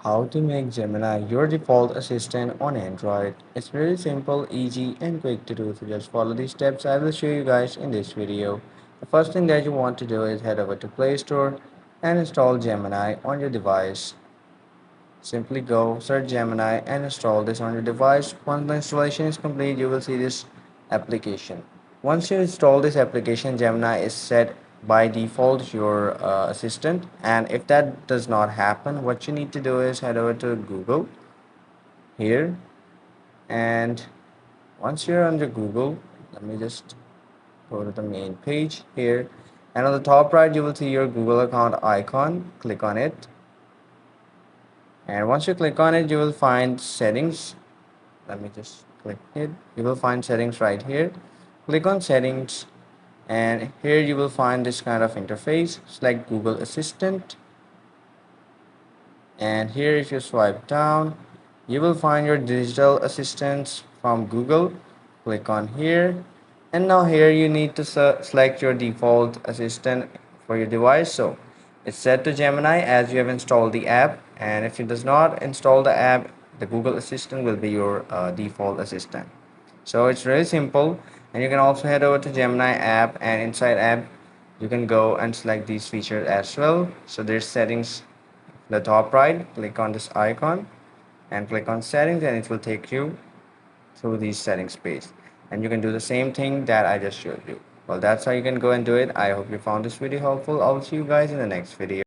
How to make Gemini your default assistant on Android. It's really simple, easy, and quick to do. So just follow these steps I will show you guys in this video. The first thing that you want to do is head over to Play Store and install Gemini on your device. Simply go search Gemini and install this on your device. Once the installation is complete, you will see this application. Once you install this application, Gemini is set by default your assistant, and if that does not happen, what you need to do is head over to Google here, and once you're under Google, let me just go to the main page here, and on the top right you will see your Google account icon. Click on it, and once you click on it, you will find settings. Let me just click it. You will find settings right here. Click on settings, and here you will find this kind of interface. Select Google Assistant, and here if you swipe down, you will find your digital assistants from Google. Click on here, and now here you need to select your default assistant for your device. So it's set to Gemini as you have installed the app, and if it does not install the app, the Google Assistant will be your default assistant. So it's really simple, and you can also head over to Gemini app, and inside app you can go and select these features as well. So there's settings, the top right, click on this icon and click on settings, and it will take you through these settings page, and you can do the same thing that I just showed you. Well, that's how you can go and do it. I hope you found this video helpful. I'll see you guys in the next video.